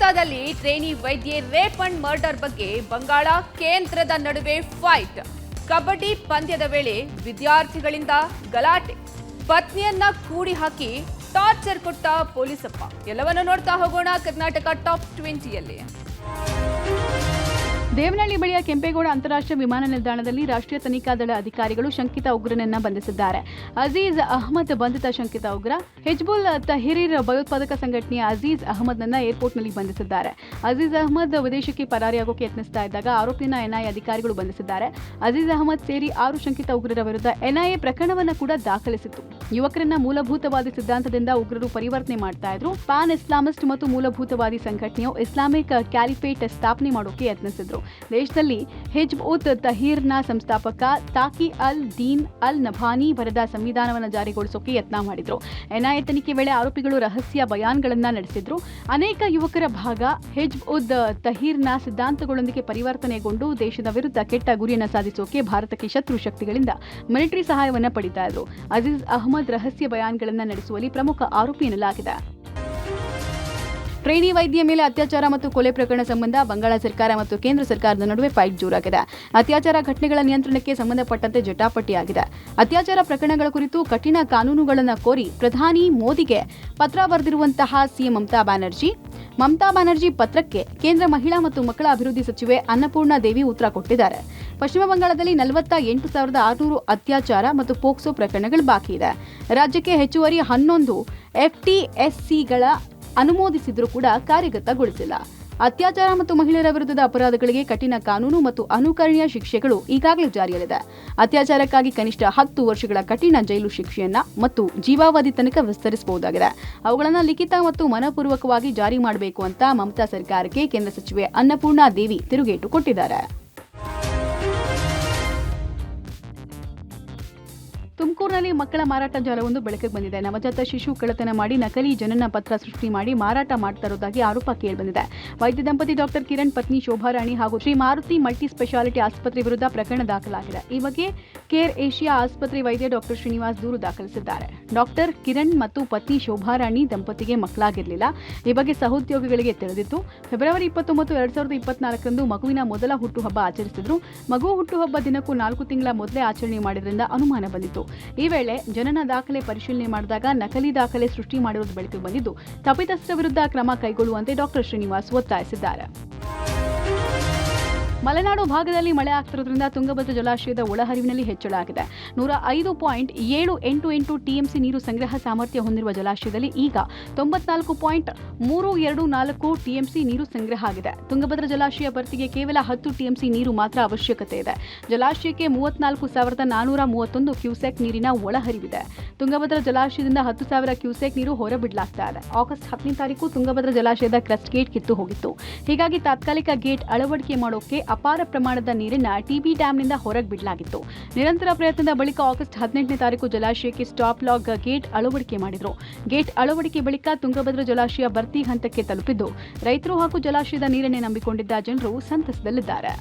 ಶಿವಮೊಗ್ಗದಲ್ಲಿ trainee ವೈದ್ಯೆ rape and murder ಬಗ್ಗೆ ಬಂಗಾಳ ಕೇಂದ್ರದ ನಡುವೆ ಫೈಟ್. ಕಬಡ್ಡಿ ಪಂದ್ಯದ ವೇಳೆ ವಿದ್ಯಾರ್ಥಿಗಳಿಂದ ಗಲಾಟೆ. ಪತ್ನಿಯನ್ನ ಕೂಡಿ ಹಾಕಿ ಟಾರ್ಚರ್ ಕೊಟ್ಟ ಪೊಲೀಸಪ್ಪ. ಎಲ್ಲವನ್ನೂ ನೋಡ್ತಾ ಹೋಗೋಣ ಕರ್ನಾಟಕ ಟಾಪ್ 20ಯಲ್ಲಿ. ದೇವನಹಳ್ಳಿ ಬಳಿಯ ಕೆಂಪೇಗೌಡ ಅಂತಾರಾಷ್ಟ್ರೀಯ ವಿಮಾನ ನಿಲ್ದಾಣದಲ್ಲಿ ರಾಷ್ಟ್ರೀಯ ತನಿಖಾ ದಳ ಅಧಿಕಾರಿಗಳು ಶಂಕಿತ ಉಗ್ರನನ್ನ ಬಂಧಿಸಿದ್ದಾರೆ. ಅಜೀಜ್ ಅಹಮದ್ ಬಂಧಿತ ಶಂಕಿತ ಉಗ್ರ. ಹಿಜ್ಬುಲ್ ತಹ್ರೀರ್ ಭಯೋತ್ಪಾದಕ ಸಂಘಟನೆಯ ಅಜೀಜ್ ಅಹಮದ್ನನ್ನ ಏರ್ಪೋರ್ಟ್ನಲ್ಲಿ ಬಂಧಿಸಿದ್ದಾರೆ. ಅಜೀಜ್ ಅಹಮದ್ ವಿದೇಶಕ್ಕೆ ಪರಾರಿಯಾಗೋಕೆ ಯತ್ನಿಸ್ತಾ ಇದ್ದಾಗ ಆರೋಪಿನ ಎನ್ಐಎ ಅಧಿಕಾರಿಗಳು ಬಂಧಿಸಿದ್ದಾರೆ. ಅಜೀಜ್ ಅಹಮದ್ ಸೇರಿ 6 ಶಂಕಿತ ಉಗ್ರರ ವಿರುದ್ಧ ಎನ್ಐಎ ಪ್ರಕರಣವನ್ನು ಕೂಡ ದಾಖಲಿಸಿತ್ತು. ಯುವಕರನ್ನ ಮೂಲಭೂತವಾದಿ ಸಿದ್ಧಾಂತದಿಂದ ಉಗ್ರರು ಪರಿವರ್ತನೆ ಮಾಡ್ತಾ ಇದ್ರು. ಪಾನ್ ಇಸ್ಲಾಮಿಸ್ಟ್ ಮತ್ತು ಮೂಲಭೂತವಾದಿ ಸಂಘಟನೆಯು ಇಸ್ಲಾಮಿಕ್ ಕ್ಯಾಲಿಫೇಟ್ ಸ್ಥಾಪನೆ ಮಾಡೋಕೆ ಯತ್ನಿಸಿದ್ರು. ದೇಶದಲ್ಲಿ ಹಿಜ್ಬ್ ಉತ್ ತಹ್ರೀರ್ನ ಸಂಸ್ಥಾಪಕ ತಾಕಿ ಅಲ್ ದೀನ್ ಅಲ್ ನಭಾನಿ ಬರೆದ ಸಂವಿಧಾನವನ್ನು ಜಾರಿಗೊಳಿಸೋಕೆ ಯತ್ನ ಮಾಡಿದ್ರು. ಎನ್ಐಎ ತನಿಖೆ ವೇಳೆ ಆರೋಪಿಗಳು ರಹಸ್ಯ ಬಯಾನ್ಗಳನ್ನ ನಡೆಸಿದ್ರು. ಅನೇಕ ಯುವಕರ ಭಾಗ ಹಿಜ್ಬ್ ಉದ್ ತಹ್ರೀರ್ನ ಸಿದ್ಧಾಂತಗಳೊಂದಿಗೆ ಪರಿವರ್ತನೆಗೊಂಡು ದೇಶದ ವಿರುದ್ಧ ಕೆಟ್ಟ ಗುರಿಯನ್ನು ಸಾಧಿಸೋಕೆ ಭಾರತಕ್ಕೆ ಶತ್ರು ಶಕ್ತಿಗಳಿಂದ ಮಿಲಿಟರಿ ಸಹಾಯವನ್ನು ಪಡಿತಾ ಇದ್ರು. ಅಜೀಜ್ ಅಹಮದ್ ರಹಸ್ಯ ಬಯಾನ್ಗಳನ್ನ ನಡೆಸುವಲ್ಲಿ ಪ್ರಮುಖ ಆರೋಪಿ ಎನ್ನಲಾಗಿದೆ. ಟ್ರೇನಿ ವೈದ್ಯ ಮೇಲೆ ಅತ್ಯಾಚಾರ ಮತ್ತು ಕೊಲೆ ಪ್ರಕರಣ ಸಂಬಂಧ ಬಂಗಾಳ ಸರ್ಕಾರ ಮತ್ತು ಕೇಂದ್ರ ಸರ್ಕಾರದ ನಡುವೆ ಫೈಟ್ ಜೋರಾಗಿದೆ. ಅತ್ಯಾಚಾರ ಘಟನೆಗಳ ನಿಯಂತ್ರಣಕ್ಕೆ ಸಂಬಂಧಪಟ್ಟಂತೆ ಜಟಾಪಟಿಯಾಗಿದೆ. ಅತ್ಯಾಚಾರ ಪ್ರಕರಣಗಳ ಕುರಿತು ಕಠಿಣ ಕಾನೂನುಗಳನ್ನು ಕೋರಿ ಪ್ರಧಾನಿ ಮೋದಿಗೆ ಪತ್ರ ಬರೆದಿರುವಂತಹ ಸಿಎಂ ಮಮತಾ ಬ್ಯಾನರ್ಜಿ ಪತ್ರಕ್ಕೆ ಕೇಂದ್ರ ಮಹಿಳಾ ಮತ್ತು ಮಕ್ಕಳ ಅಭಿವೃದ್ಧಿ ಸಚಿವೆ ಅನ್ನಪೂರ್ಣ ದೇವಿ ಉತ್ತರ ಕೊಟ್ಟಿದ್ದಾರೆ. ಪಶ್ಚಿಮ ಬಂಗಾಳದಲ್ಲಿ 48,600 ಅತ್ಯಾಚಾರ ಮತ್ತು ಪೋಕ್ಸೋ ಪ್ರಕರಣಗಳು ಬಾಕಿ ಇದೆ. ರಾಜ್ಯಕ್ಕೆ ಹೆಚ್ಚುವರಿ 11 FTSCಗಳ ಅನುಮೋದಿಸಿದ್ರೂ ಕೂಡ ಕಾರ್ಯಗತಗೊಳಿಸಿಲ್ಲ. ಅತ್ಯಾಚಾರ ಮತ್ತು ಮಹಿಳೆಯರ ವಿರುದ್ಧದ ಅಪರಾಧಗಳಿಗೆ ಕಠಿಣ ಕಾನೂನು ಮತ್ತು ಅನುಕರಣೀಯ ಶಿಕ್ಷೆಗಳು ಈಗಾಗಲೇ ಜಾರಿಯಲ್ಲಿದೆ. ಅತ್ಯಾಚಾರಕ್ಕಾಗಿ ಕನಿಷ್ಠ 10 ವರ್ಷಗಳ ಕಠಿಣ ಜೈಲು ಶಿಕ್ಷೆಯನ್ನ ಮತ್ತು ಜೀವಾವಧಿ ತನಕ ವಿಸ್ತರಿಸಬಹುದಾಗಿದೆ. ಅವುಗಳನ್ನು ಲಿಖಿತ ಮತ್ತು ಮನಪೂರ್ವಕವಾಗಿ ಜಾರಿ ಮಾಡಬೇಕು ಅಂತ ಮಮತಾ ಸರ್ಕಾರಕ್ಕೆ ಕೇಂದ್ರ ಸಚಿವೆ ಅನ್ನಪೂರ್ಣ ದೇವಿ ತಿರುಗೇಟು ಕೊಟ್ಟಿದ್ದಾರೆ. ತುಮಕೂರಿನಲ್ಲಿ ಮಕ್ಕಳ ಮಾರಾಟ ಜಾಲವೊಂದು ಬೆಳಕಿಗೆ ಬಂದಿದೆ. ನವಜಾತ ಶಿಶು ಕಳ್ಳತನ ಮಾಡಿ ನಕಲಿ ಜನನ ಪತ್ರ ಸೃಷ್ಟಿ ಮಾಡಿ ಮಾರಾಟ ಮಾಡ್ತಾ ಇರೋದಾಗಿ ಆರೋಪ ಕೇಳಿಬಂದಿದೆ. ವೈದ್ಯ ದಂಪತಿ ಡಾಕ್ಟರ್ ಕಿರಣ್ ಪತ್ನಿ ಶೋಭಾರಾಣಿ ಹಾಗೂ ಶ್ರೀ ಮಾರುತಿ ಮಲ್ಟಿ ಸ್ಪೆಷಾಲಿಟಿ ಆಸ್ಪತ್ರೆ ವಿರುದ್ಧ ಪ್ರಕರಣ ದಾಖಲಾಗಿದೆ. ಈ ಬಗ್ಗೆ ಕೇರ್ ಏಷಿಯಾ ಆಸ್ಪತ್ರೆ ವೈದ್ಯ ಡಾಕ್ಟರ್ ಶ್ರೀನಿವಾಸ್ ದೂರು ದಾಖಲಿಸಿದ್ದಾರೆ. ಡಾಕ್ಟರ್ ಕಿರಣ್ ಮತ್ತು ಪತ್ನಿ ಶೋಭಾರಾಣಿ ದಂಪತಿಗೆ ಮಕ್ಕಳಾಗಿರಲಿಲ್ಲ. ಈ ಬಗ್ಗೆ ಸಹೋದ್ಯೋಗಿಗಳಿಗೆ ತಿಳಿದಿತ್ತು. ಫೆಬ್ರವರಿ 29, 2024ರಂದು ಮಗುವಿನ ಮೊದಲ ಹುಟ್ಟುಹಬ್ಬ ಆಚರಿಸಿದ್ರು. ಮಗು ಹುಟ್ಟುಹಬ್ಬ ದಿನಕ್ಕೂ 4 ತಿಂಗಳ ಮೊದಲೇ ಆಚರಣೆ ಮಾಡಿದ್ರಿಂದ ಅನುಮಾನ ಬಂದಿತ್ತು. ಈ ವೇಳೆ ಜನನ ದಾಖಲೆ ಪರಿಶೀಲನೆ ಮಾಡಿದಾಗ ನಕಲಿ ದಾಖಲೆ ಸೃಷ್ಟಿ ಮಾಡಿರುವುದು ಬೆಳಕಿಗೆ ಬಂದಿದ್ದು, ತಪ್ಪಿತಸ್ಥರ ವಿರುದ್ಧ ಕ್ರಮ ಕೈಗೊಳ್ಳುವಂತೆ ಡಾಕ್ಟರ್ ಶ್ರೀನಿವಾಸ್ ಒತ್ತಾಯಿಸಿದ್ದಾರೆ. ಮಲೆನಾಡು ಭಾಗದಲ್ಲಿ ಮಳೆ ಆಗ್ತಿರೋದ್ರಿಂದ ತುಂಗಭದ್ರಾ ಜಲಾಶಯದ ಒಳಹರಿವಿನಲ್ಲಿ ಹೆಚ್ಚಳ ಆಗಿದೆ. 105.788 ಟಿಎಂಸಿ ನೀರು ಸಂಗ್ರಹ ಸಾಮರ್ಥ್ಯ ಹೊಂದಿರುವ ಜಲಾಶಯದಲ್ಲಿ ಈಗ 94.324 ಟಿಎಂಸಿ ನೀರು ಸಂಗ್ರಹ ಆಗಿದೆ. ತುಂಗಭದ್ರಾ ಜಲಾಶಯ ಭರ್ತಿಗೆ ಕೇವಲ 10 ಟಿಎಂಸಿ ನೀರು ಮಾತ್ರ ಅವಶ್ಯಕತೆ ಇದೆ. ಜಲಾಶಯಕ್ಕೆ 34,431 ಕ್ಯೂಸೆಕ್ ನೀರಿನ ಒಳಹರಿವಿದೆ. ತುಂಗಭದ್ರಾ ಜಲಾಶಯದಿಂದ 10,000 ಕ್ಯೂಸೆಕ್ ನೀರು ಹೊರಬಿಡಲಾಗ್ತಾ ಇದೆ. ಆಗಸ್ಟ್ 10ನೇ ತಾರೀಕು ತುಂಗಭದ್ರಾ ಜಲಾಶಯದ ಕ್ರಸ್ಟ್ ಗೇಟ್ ಕಿತ್ತು ಹೋಗಿತ್ತು. ಹೀಗಾಗಿ ತಾತ್ಕಾಲಿಕ ಗೇಟ್ ಅಳವಡಿಕೆ ಮಾಡೋಕೆ ಅಪಾರ ಪ್ರಮಾಣದ ನೀರನ್ನ ಟಿಬಿ ಡ್ಯಾಂನಿಂದ ಹೊರಗೆ ಬಿಡಲಾಗಿತ್ತು. ನಿರಂತರ ಪ್ರಯತ್ನದ ಬಳಿಕ ಆಗಸ್ಟ್ 18ನೇ ತಾರೀಕು ಜಲಾಶಯಕ್ಕೆ ಸ್ಟಾಪ್ ಲಾಗ್ ಗೇಟ್ ಅಳವಡಿಕೆ ಮಾಡಿದ್ರು. ಗೇಟ್ ಅಳವಡಿಕೆ ಬಳಿಕ ತುಂಗಭದ್ರಾ ಜಲಾಶಯ ಭರ್ತಿ ಹಂತಕ್ಕೆ ತಲುಪಿದ್ದು, ರೈತರು ಹಾಗೂ ಜಲಾಶಯದ ನೀರನ್ನೇ ನಂಬಿಕೊಂಡಿದ್ದ ಜನರು ಸಂತಸದಲ್ಲಿದ್ದಾರೆ.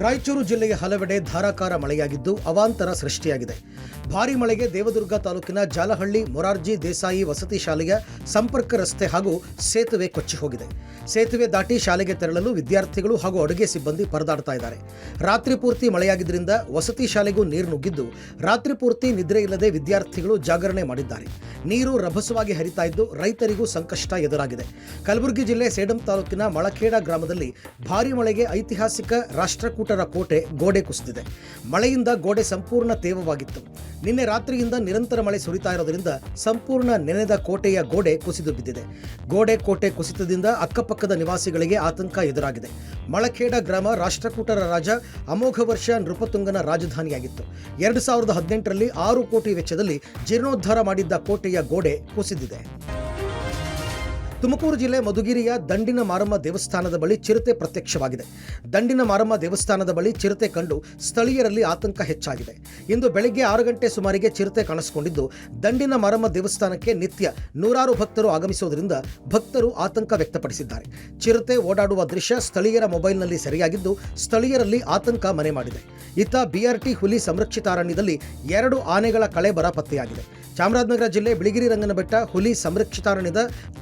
ರಾಯಚೂರು ಜಿಲ್ಲೆಯ ಹಲವೆಡೆ ಧಾರಾಕಾರ ಮಳೆಯಾಗಿದ್ದು ಅವಾಂತರ ಸೃಷ್ಟಿಯಾಗಿದೆ. ಭಾರೀ ಮಳೆಗೆ ದೇವದುರ್ಗ ತಾಲೂಕಿನ ಜಾಲಹಳ್ಳಿ ಮೊರಾರ್ಜಿ ದೇಸಾಯಿ ವಸತಿ ಶಾಲೆಯ ಸಂಪರ್ಕ ರಸ್ತೆ ಹಾಗೂ ಸೇತುವೆ ಕೊಚ್ಚಿ ಹೋಗಿದೆ. ಸೇತುವೆ ದಾಟಿ ಶಾಲೆಗೆ ತೆರಳಲು ವಿದ್ಯಾರ್ಥಿಗಳು ಹಾಗೂ ಅಡುಗೆ ಸಿಬ್ಬಂದಿ ಪರದಾಡ್ತಾ ಇದ್ದಾರೆ. ರಾತ್ರಿ ಪೂರ್ತಿ ಮಳೆಯಾಗಿದ್ದರಿಂದ ವಸತಿ ಶಾಲೆಗೂ ನೀರು ನುಗ್ಗಿದ್ದು, ರಾತ್ರಿ ಪೂರ್ತಿ ನಿದ್ರೆ ಇಲ್ಲದೆ ವಿದ್ಯಾರ್ಥಿಗಳು ಜಾಗರಣೆ ಮಾಡಿದ್ದಾರೆ. ನೀರು ರಭಸವಾಗಿ ಹರಿತಾ ಇದ್ದು ರೈತರಿಗೂ ಸಂಕಷ್ಟ ಎದುರಾಗಿದೆ. ಕಲಬುರಗಿ ಜಿಲ್ಲೆ ಸೇಡಂ ತಾಲೂಕಿನ ಮಳಖೇಡ ಗ್ರಾಮದಲ್ಲಿ ಭಾರೀ ಮಳೆಗೆ ಐತಿಹಾಸಿಕ ರಾಷ್ಟ್ರಕೂಟರ ಕೋಟೆ ಗೋಡೆ ಕುಸಿದಿದೆ. ಮಳೆಯಿಂದ ಗೋಡೆ ಸಂಪೂರ್ಣ ತೇವವಾಗಿತ್ತು. ನಿನ್ನೆ ರಾತ್ರಿಯಿಂದ ನಿರಂತರ ಮಳೆ ಸುರಿತಾ ಇರೋದ್ರಿಂದ ಸಂಪೂರ್ಣ ನೆನೆದ ಕೋಟೆಯ ಗೋಡೆ ಕುಸಿದು ಬಿದ್ದಿದೆ. ಕೋಟೆ ಕುಸಿತದಿಂದ ಅಕ್ಕಪಕ್ಕದ ನಿವಾಸಿಗಳಿಗೆ ಆತಂಕ ಎದುರಾಗಿದೆ. ಮಳಖೇಡ ಗ್ರಾಮ ರಾಷ್ಟ್ರಕೂಟರ ರಾಜ ಅಮೋಘ ವರ್ಷ ನೃಪತುಂಗನ ರಾಜಧಾನಿಯಾಗಿತ್ತು. 2018ರಲ್ಲಿ 6 ಕೋಟಿ ವೆಚ್ಚದಲ್ಲಿ ಜೀರ್ಣೋದ್ಧಾರ ಮಾಡಿದ್ದ ಕೋಟೆಯ ಗೋಡೆ ಕುಸಿದಿದೆ. ತುಮಕೂರು ಜಿಲ್ಲೆ ಮಧುಗಿರಿಯ ದಂಡಿನ ಮಾರಮ್ಮ ದೇವಸ್ಥಾನದ ಬಳಿ ಚಿರತೆ ಪ್ರತ್ಯಕ್ಷವಾಗಿದೆ. ದಂಡಿನ ಮಾರಮ್ಮ ದೇವಸ್ಥಾನದ ಬಳಿ ಚಿರತೆ ಕಂಡು ಸ್ಥಳೀಯರಲ್ಲಿ ಆತಂಕ ಹೆಚ್ಚಾಗಿದೆ. ಇಂದು ಬೆಳಗ್ಗೆ 6 ಗಂಟೆ ಸುಮಾರಿಗೆ ಚಿರತೆ ಕಾಣಿಸಿಕೊಂಡಿದ್ದು, ದಂಡಿನ ಮಾರಮ್ಮ ದೇವಸ್ಥಾನಕ್ಕೆ ನಿತ್ಯ ನೂರಾರು ಭಕ್ತರು ಆಗಮಿಸುವುದರಿಂದ ಭಕ್ತರು ಆತಂಕ ವ್ಯಕ್ತಪಡಿಸಿದ್ದಾರೆ. ಚಿರತೆ ಓಡಾಡುವ ದೃಶ್ಯ ಸ್ಥಳೀಯರ ಮೊಬೈಲ್ನಲ್ಲಿ ಸೆರೆಯಾಗಿದ್ದು, ಸ್ಥಳೀಯರಲ್ಲಿ ಆತಂಕ ಮನೆ ಮಾಡಿದೆ. ಇತ್ತ BRT ಹುಲಿ ಸಂರಕ್ಷಿತ ಅರಣ್ಯದಲ್ಲಿ 2 ಆನೆಗಳ ಕಳೆಬರ ಪತ್ತೆಯಾಗಿದೆ. ಚಾಮರಾಜನಗರ ಜಿಲ್ಲೆ ಬಿಳಿಗಿರಿ ರಂಗನಬೆಟ್ಟ ಹುಲಿ ಸಂರಕ್ಷಿತಾರಣ್ಯದ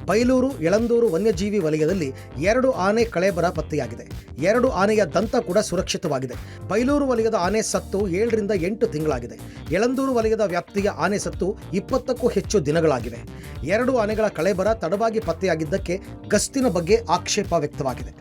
ಬೈಲೂರು ಯಳಂದೂರು ವನ್ಯಜೀವಿ ವಲಯದಲ್ಲಿ 2 ಆನೆ ಕಳೇಬರ ಪತ್ತೆಯಾಗಿದೆ. 2 ಆನೆಯ ದಂತ ಕೂಡ ಸುರಕ್ಷಿತವಾಗಿದೆ. ಬೈಲೂರು ವಲಯದ ಆನೆ ಸತ್ತು 7 ರಿಂದ 8 ತಿಂಗಳಾಗಿದೆ. ಯಳಂದೂರು ವಲಯದ ವ್ಯಾಪ್ತಿಯ ಆನೆ ಸತ್ತು 20ಕ್ಕೂ ಹೆಚ್ಚು ದಿನಗಳಾಗಿವೆ. 2 ಆನೆಗಳ ಕಳೇಬರ ತಡವಾಗಿ ಪತ್ತೆಯಾಗಿದ್ದಕ್ಕೆ ಗಸ್ತಿನ ಬಗ್ಗೆ ಆಕ್ಷೇಪ ವ್ಯಕ್ತವಾಗಿದೆ.